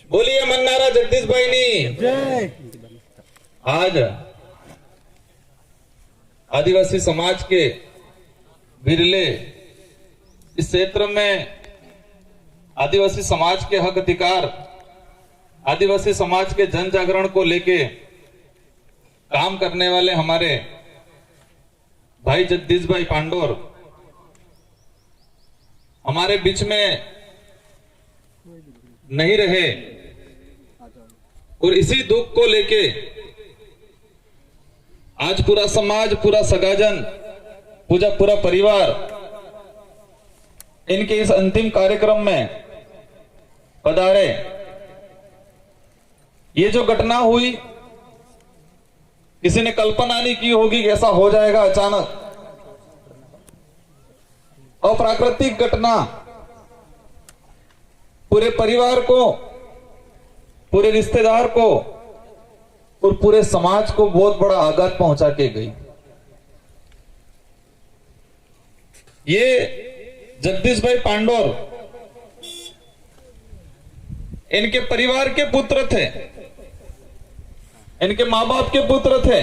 बोलिए मन्नारा जगदीश भाई ने जय। आज आदिवासी समाज के बिरले इस क्षेत्र में आदिवासी समाज के हक अधिकार, आदिवासी समाज के जन जागरण को लेके काम करने वाले हमारे भाई जगदीश भाई पांडोर हमारे बीच में नहीं रहे और इसी दुख को लेके आज पूरा समाज, पूरा सगाजन, पूरा परिवार इनके इस अंतिम कार्यक्रम में पधारे। ये जो घटना हुई किसी ने कल्पना नहीं की होगी कि ऐसा हो जाएगा अचानक। अप्राकृतिक घटना पूरे परिवार को, पूरे रिश्तेदार को और पूरे समाज को बहुत बड़ा आघात पहुंचा के गई। ये जगदीश भाई पांडोर इनके परिवार के पुत्र थे, इनके माँ बाप के पुत्र थे।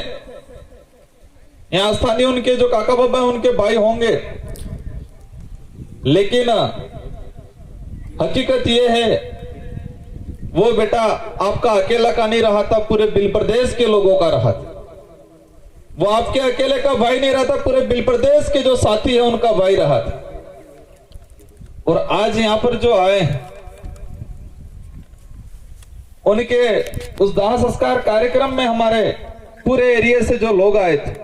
यहां स्थानीय उनके जो काका बाबा हैं उनके भाई होंगे, लेकिन हकीकत यह है वो बेटा आपका अकेला का नहीं रहा था, पूरे बिल प्रदेश के लोगों का रहा था। वो आपके अकेले का भाई नहीं रहा था, पूरे बिल प्रदेश के जो साथी है उनका भाई रहा था। और आज यहां पर जो आए उनके उस दाह संस्कार कार्यक्रम में हमारे पूरे एरिया से जो लोग आए थे,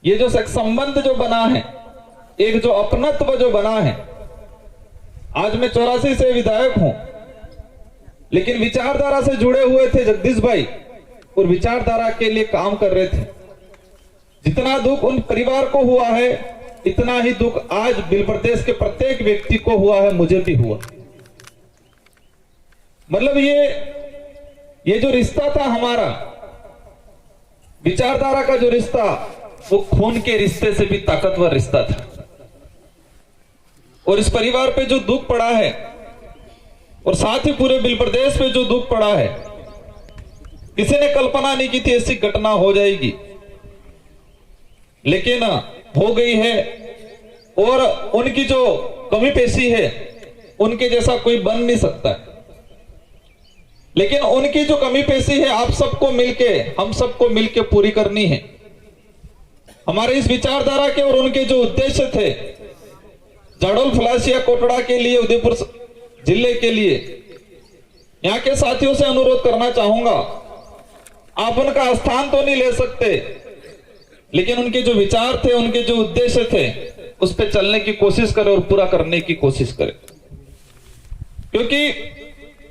ये जो संबंध जो बना है, एक जो अपनत्व जो बना है। आज मैं 84 से विधायक हूं, लेकिन विचारधारा से जुड़े हुए थे जगदीश भाई और विचारधारा के लिए काम कर रहे थे। जितना दुख उन परिवार को हुआ है, इतना ही दुख आज बिल प्रदेश के प्रत्येक व्यक्ति को हुआ है, मुझे भी हुआ। मतलब ये जो रिश्ता था हमारा, विचारधारा का जो रिश्ता, वो खून के रिश्ते से भी ताकतवर रिश्ता था। और इस परिवार पे जो दुख पड़ा है और साथ ही पूरे बिल प्रदेश पे जो दुख पड़ा है, किसी ने कल्पना नहीं की थी ऐसी घटना हो जाएगी, लेकिन हो गई है। और उनकी जो कमी पेशी है उनके जैसा कोई बन नहीं सकता, लेकिन उनकी जो कमी पेशी है आप सबको मिलके, हम सबको मिलके पूरी करनी है। हमारे इस विचारधारा के और उनके जो उद्देश्य थे, जाडोल फलासिया कोटड़ा के लिए, उदयपुर जिले के लिए, यहाँ के साथियों से अनुरोध करना चाहूंगा, आप उनका स्थान तो नहीं ले सकते, लेकिन उनके जो विचार थे, उनके जो उद्देश्य थे, उस पर चलने की कोशिश करें और पूरा करने की कोशिश करें। क्योंकि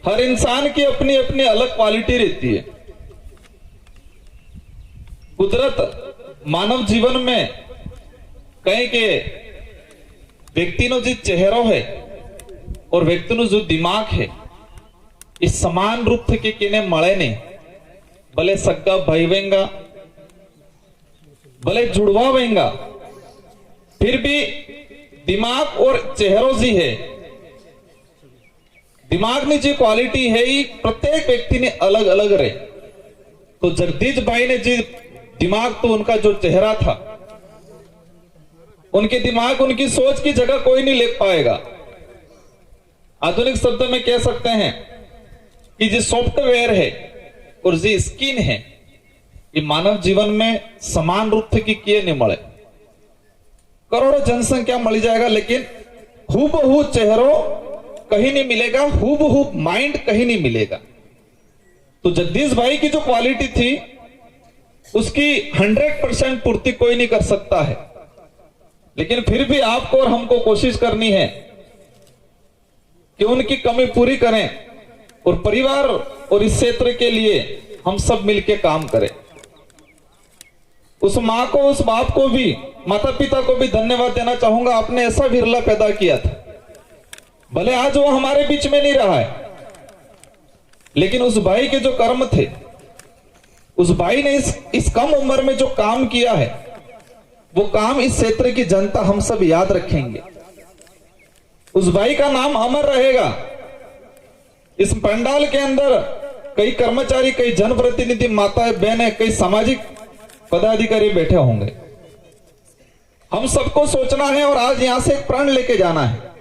हर इंसान की अपनी अपनी अलग क्वालिटी रहती है। कुदरत मानव जीवन में कहीं के व्यक्तिનો जो चेहरो है और व्यक्तिનો जो दिमाग है, इस समान रूप थे किने मळे नहीं। भले सग्गा भाई वेंगा, भले जुड़वा वेंगा, फिर भी दिमाग और चेहरो जी है, दिमाग में जो क्वालिटी है ये प्रत्येक व्यक्ति ने अलग अलग रहे। तो जगदीश भाई ने जी दिमाग, तो उनका जो चेहरा था, उनके दिमाग, उनकी सोच की जगह कोई नहीं ले पाएगा। आधुनिक शब्द में कह सकते हैं कि जो सॉफ्टवेयर है और जो स्किन है, ये मानव जीवन में समान रूप से किए नहीं मळे। करोड़ों जनसंख्या मिल जाएगा, लेकिन हूबहू चेहरों कहीं नहीं मिलेगा, हूबहू माइंड कहीं नहीं मिलेगा। तो जगदीश भाई की जो क्वालिटी थी उसकी 100% पूर्ति कोई नहीं कर सकता है, लेकिन फिर भी आपको और हमको कोशिश करनी है कि उनकी कमी पूरी करें और परिवार और इस क्षेत्र के लिए हम सब मिलकर काम करें। उस माँ को, उस बाप को भी, माता पिता को भी धन्यवाद देना चाहूंगा। आपने ऐसा विरला पैदा किया था, भले आज वो हमारे बीच में नहीं रहा है, लेकिन उस भाई के जो कर्म थे, उस भाई ने इस कम उम्र में जो काम किया है, वो काम इस क्षेत्र की जनता हम सब याद रखेंगे। उस भाई का नाम अमर रहेगा। इस पंडाल के अंदर कई कर्मचारी, कई जनप्रतिनिधि, माताएं, बहनें, कई सामाजिक पदाधिकारी बैठे होंगे। हम सबको सोचना है और आज यहां से एक प्रण लेके जाना है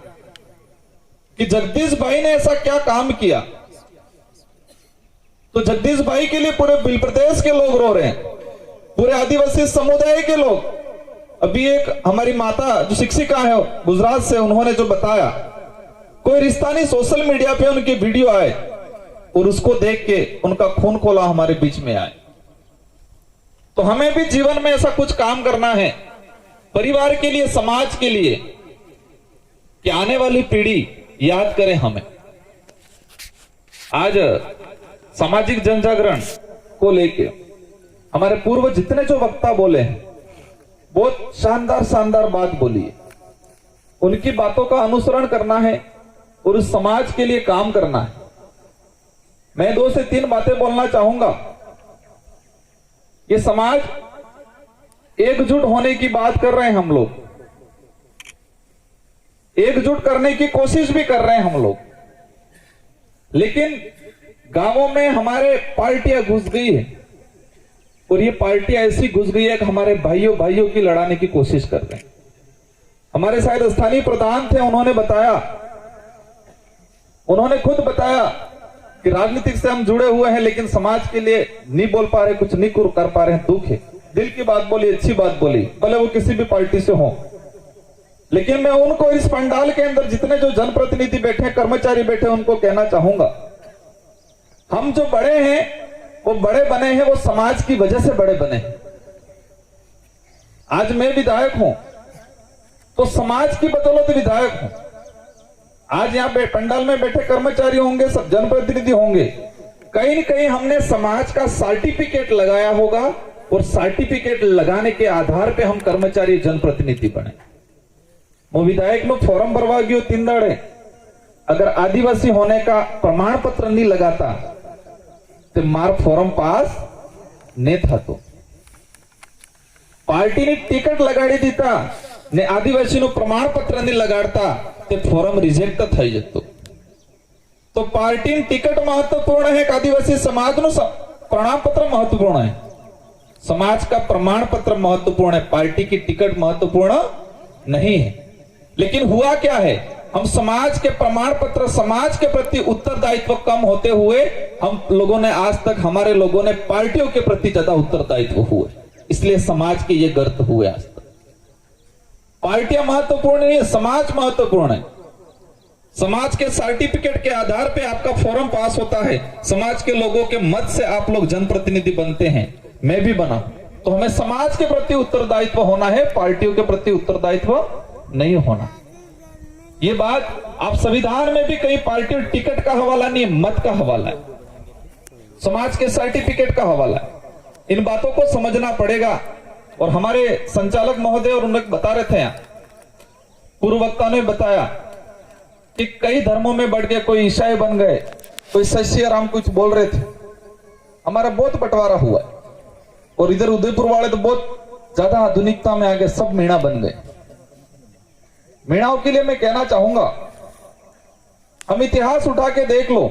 कि जगदीश भाई ने ऐसा क्या काम किया। तो जगदीश भाई के लिए पूरे बिल प्रदेश के लोग रो रहे हैं, पूरे आदिवासी समुदाय के लोग। अभी एक हमारी माता जो शिक्षिका है गुजरात से, उन्होंने जो बताया, कोई रिश्ता नहीं, सोशल मीडिया पे उनकी वीडियो आए और उसको देख के उनका खून खोला हमारे बीच में आए। तो हमें भी जीवन में ऐसा कुछ काम करना है परिवार के लिए, समाज के लिए, कि आने वाली पीढ़ी याद करे हमें। आज सामाजिक जनजागरण को लेके हमारे पूर्व जितने जो वक्ता बोले हैं, बहुत शानदार शानदार बात बोली है। उनकी बातों का अनुसरण करना है और उस समाज के लिए काम करना है। मैं 2 से 3 बातें बोलना चाहूंगा। ये समाज एकजुट होने की बात कर रहे हैं हम लोग, एकजुट करने की कोशिश भी कर रहे हैं हम लोग, लेकिन गांवों में हमारे पार्टियां घुस गई है और ये पार्टियां ऐसी घुस गई है कि हमारे भाइयों भाइयों की लड़ाने की कोशिश कर रहे हैं। हमारे शायद स्थानीय प्रधान थे, उन्होंने खुद बताया कि राजनीतिक से हम जुड़े हुए हैं लेकिन समाज के लिए नहीं बोल पा रहे, कुछ नहीं कर पा रहे हैं, दुख है। दिल की बात बोली, अच्छी बात बोली, भले वो किसी भी पार्टी से हो। लेकिन मैं उनको इस पंडाल के अंदर जितने जो जनप्रतिनिधि बैठे, कर्मचारी बैठे, उनको कहना चाहूंगा, हम जो बड़े हैं वो बड़े बने हैं, वो समाज की वजह से बड़े बने हैं। आज मैं विधायक हूं तो समाज की बदौलत विधायक हूं। आज यहाँ पंडाल में बैठे कर्मचारी होंगे, सब जनप्रतिनिधि होंगे, कहीं न कहीं हमने समाज का सर्टिफिकेट लगाया होगा और सर्टिफिकेट लगाने के आधार पे हम कर्मचारी जनप्रतिनिधि बने। वो विधायक नो फॉर्म भरवा गयो 3 दाड़े, अगर आदिवासी होने का प्रमाण पत्र नहीं लगाता तो मार फॉर्म पास नहीं था। तो पार्टी ने टिकट लगाड़ी दीता ने आदिवासी नो प्रमाण पत्र नहीं लगाड़ता तो फॉर्म रिजेक्ट થઈ જતો। तो पार्टी टिकट महत्वपूर्ण है, आदिवासी समाज नो प्रमाण पत्र महत्वपूर्ण है, समाज का प्रमाण पत्र महत्वपूर्ण है, पार्टी की टिकट महत्वपूर्ण नहीं है। लेकिन हुआ क्या है, हम समाज के प्रमाण पत्र, समाज के प्रति उत्तरदायित्व कम होते हुए हम लोगों ने आज तक, हमारे लोगों ने पार्टियों के प्रति ज्यादा उत्तरदायित्व हुए, इसलिए समाज के ये गर्त हुए। आज तक पार्टियां महत्वपूर्ण नहीं है, समाज महत्वपूर्ण है। समाज के सर्टिफिकेट के आधार पे आपका फॉर्म पास होता है, समाज के लोगों के मत से आप लोग जनप्रतिनिधि बनते हैं, मैं भी बना। तो हमें समाज के प्रति उत्तरदायित्व होना है, पार्टियों के प्रति उत्तरदायित्व नहीं होना। ये बात आप संविधान में भी कई पार्टियों टिकट का हवाला नहीं, मत का हवाला है, समाज के सर्टिफिकेट का हवाला है। इन बातों को समझना पड़ेगा। और हमारे संचालक महोदय और उन्हें बता रहे थे, पूर्व वक्ता ने बताया कि कई धर्मों में बढ़ गए, कोई ईसाई बन गए, कोई सैसिया राम कुछ बोल रहे थे। हमारा बहुत बंटवारा हुआ है और इधर उदयपुर वाले तो बहुत ज्यादा आधुनिकता में आ गए, सब मीणा बन गए। मीणाओं के लिए मैं कहना चाहूंगा, हम इतिहास उठा के देख लो,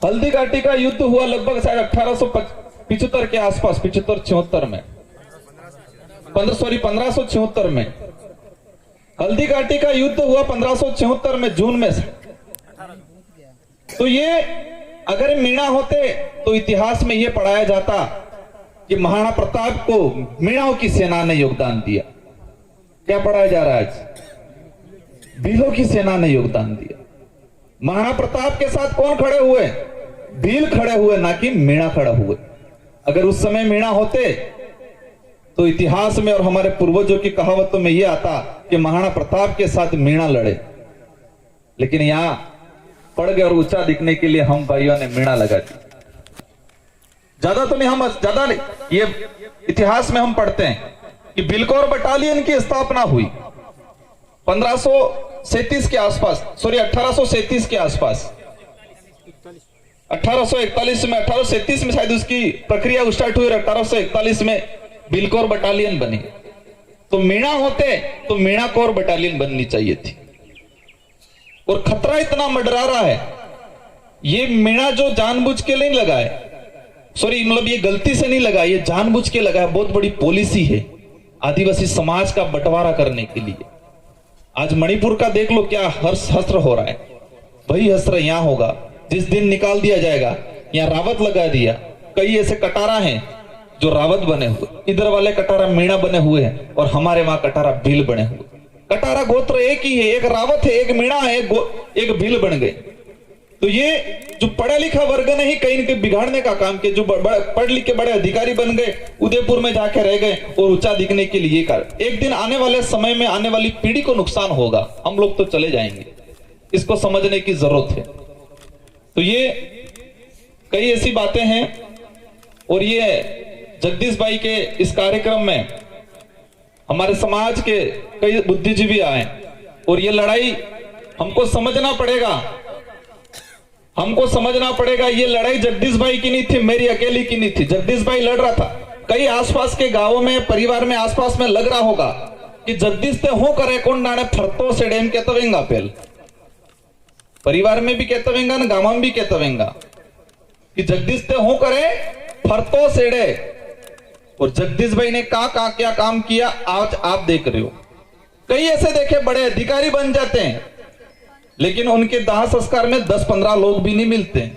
हल्दी घाटी का युद्ध हुआ लगभग शायद 1875 के आसपास, 75-76 में, 1576 में हल्दी घाटी का युद्ध हुआ 1576 में जून में से। तो ये अगर मीणा होते तो इतिहास में ये पढ़ाया जाता कि महाराणा प्रताप को मीणाओं की सेना ने योगदान दिया। क्या पढ़ाया जा रहा है आज? भीलों की सेना ने योगदान दिया। महाराणा प्रताप के साथ कौन खड़े हुए? भील खड़े हुए, ना कि मीणा खड़ा हुए। अगर उस समय मीणा होते तो इतिहास में और हमारे पूर्वजों की कहावतों में यह आता कि महाराणा प्रताप के साथ मीणा लड़े। लेकिन यहां पड़ गए और ऊंचा दिखने के लिए हम भाइयों ने मीणा लगा दी। ज्यादा तो नहीं, हम ज्यादा नहीं, ये इतिहास में हम पढ़ते हैं कि बिलकौर बटालियन की स्थापना हुई 1537 के आसपास, सॉरी 1837 के आसपास, 1841 में, 1837 में शायद उसकी प्रक्रिया स्टार्ट हुई और 1841 में बिलकौर बटालियन बनी। तो मीणा होते तो मीणा कौर बटालियन बननी चाहिए थी। और खतरा इतना मंडरा रहा है। ये मीणा जो जानबूझ के नहीं लगा है, सॉरी मतलब ये गलती से नहीं लगा, ये जानबूझ के लगा है। बहुत बड़ी पॉलिसी है आदिवासी समाज का बंटवारा करने के लिए। आज मणिपुर का देख लो क्या हस्त्र हो रहा है, वही हस्त्र यहां होगा। जिस दिन निकाल दिया जाएगा, यहाँ रावत लगा दिया। कई ऐसे कटारा हैं जो रावत बने हुए, इधर वाले कटारा मीणा बने हुए हैं और हमारे वहां कटारा भील बने हुए। कटारा गोत्र एक ही है, एक रावत है, एक मीणा है, एक भील बन गए। तो ये जो पढ़ा लिखा वर्ग ने ही कहीं न कहीं बिगाड़ने का काम किया। जो पढ़ लिख के बड़े अधिकारी बन गए, उदयपुर में जाके रह गए और ऊंचा दिखने के लिए कर। एक दिन आने वाले समय में आने वाली पीढ़ी को नुकसान होगा, हम लोग तो चले जाएंगे। इसको समझने की जरूरत है। तो ये कई ऐसी बातें हैं। और ये जगदीश भाई के इस कार्यक्रम में हमारे समाज के कई बुद्धिजीवी आए और ये लड़ाई हमको समझना पड़ेगा। ये लड़ाई जगदीश भाई की नहीं थी, मेरी अकेली की नहीं थी। जगदीश भाई लड़ रहा था। कई आसपास के गांवों में, परिवार में, आसपास में लग रहा होगा कि जगदीश ते हो करे कौन डाणे फरतो से डेम कहतवेंगा। पहले परिवार में भी कहतवेंगा ना, गांव में भी कहतवेंगा कि जगदीश ते हो करे फरतो सेड़े। और जगदीश भाई ने क्या काम किया आज आप देख रहे हो। कई ऐसे देखे बड़े अधिकारी बन जाते हैं, लेकिन उनके दाह संस्कार में 10-15 लोग भी नहीं मिलते।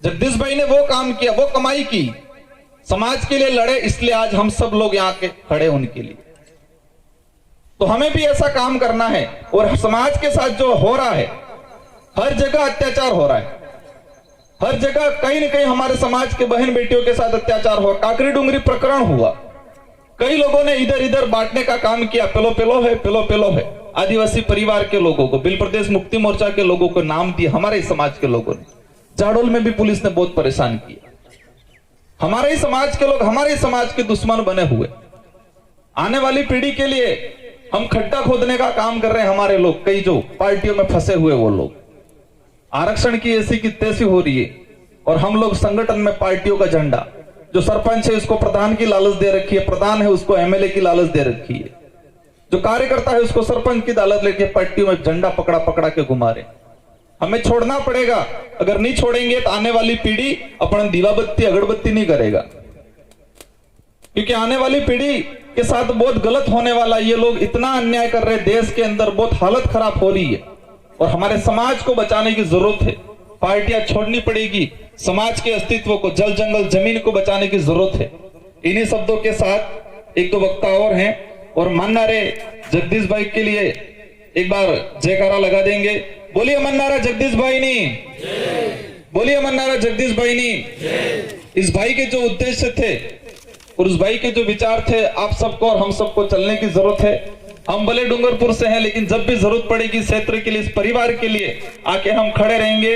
जगदीश भाई ने वो काम किया, वो कमाई की, समाज के लिए लड़े, इसलिए आज हम सब लोग यहाँ के खड़े उनके लिए। तो हमें भी ऐसा काम करना है। और समाज के साथ जो हो रहा है, हर जगह अत्याचार हो रहा है, हर जगह कहीं न कहीं हमारे समाज के बहन बेटियों के साथ अत्याचार हुआ। काकरी डूंगरी प्रकरण हुआ, कई लोगों ने इधर इधर बांटने का काम किया। पेलो है आदिवासी परिवार के लोगों को, बिल प्रदेश मुक्ति मोर्चा के लोगों को नाम दिए हमारे समाज के लोगों ने। जाडोल में भी पुलिस ने बहुत परेशान किया। हमारे ही समाज के लोग हमारे समाज के दुश्मन बने हुए। आने वाली पीढ़ी के लिए हम खड्डा खोदने का काम कर रहे हैं हमारे लोग। कई जो पार्टियों में फंसे हुए वो लोग, आरक्षण की ऐसी की तैसी हो रही है और हम लोग संगठन में पार्टियों का झंडा, जो सरपंच है उसको प्रधान की लालच दे रखी है, प्रधान है उसको एमएलए की लालच दे रखी है, जो कार्यकर्ता है उसको सरपंच की लालच लेके पार्टियों में झंडा पकड़ा के घुमा रहे। हमें छोड़ना पड़ेगा। अगर नहीं छोड़ेंगे तो आने वाली पीढ़ी अपन दीवाबत्ती अगरबत्ती नहीं करेगा, क्योंकि आने वाली पीढ़ी के साथ बहुत गलत होने वाला। ये लोग इतना अन्याय कर रहे, देश के अंदर बहुत हालत खराब हो रही है और हमारे समाज को बचाने की जरूरत है। पार्टियां छोड़नी पड़ेगी, समाज के अस्तित्व को, जल जंगल जमीन को बचाने की जरूरत है। इन्हीं शब्दों के साथ एक दो वक्ता और हैं और मन्नारे जगदीश भाई के लिए एक बार जयकारा लगा देंगे। बोलिए मन्नारा जगदीश भाई नी, बोलिए मन्नारा जगदीश भाई नी। इस भाई के जो उद्देश्य थे और उस भाई के जो विचार थे, आप सबको और हम सबको चलने की जरूरत है। हम भले डूंगरपुर से हैं, लेकिन जब भी जरूरत पड़ेगी क्षेत्र के लिए, इस परिवार के लिए आके हम खड़े रहेंगे।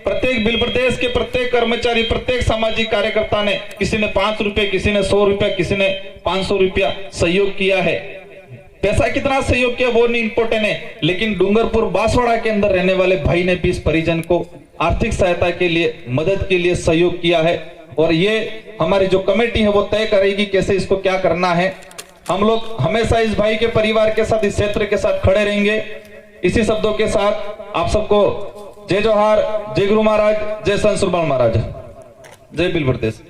प्रत्येक बिल प्रदेश के प्रत्येक कर्मचारी, प्रत्येक सामाजिक कार्यकर्ता ने, किसी ने 5 रुपए, किसी ने 100 रुपया, किसी ने 500 रुपया सहयोग किया है। पैसा कितना सहयोग किया वो नहीं इंपोर्टेंट है, लेकिन डूंगरपुर बांसवाड़ा के अंदर रहने वाले भाई ने भी इस परिजन को आर्थिक सहायता के लिए, मदद के लिए सहयोग किया है। और ये हमारी जो कमेटी है वो तय करेगी कैसे इसको क्या करना है। हम लोग हमेशा इस भाई के परिवार के साथ, इस क्षेत्र के साथ खड़े रहेंगे। इसी शब्दों के साथ आप सबको जय जोहार, जय गुरु महाराज, जय संत सुरबाल महाराज, जय बिल प्रदेश।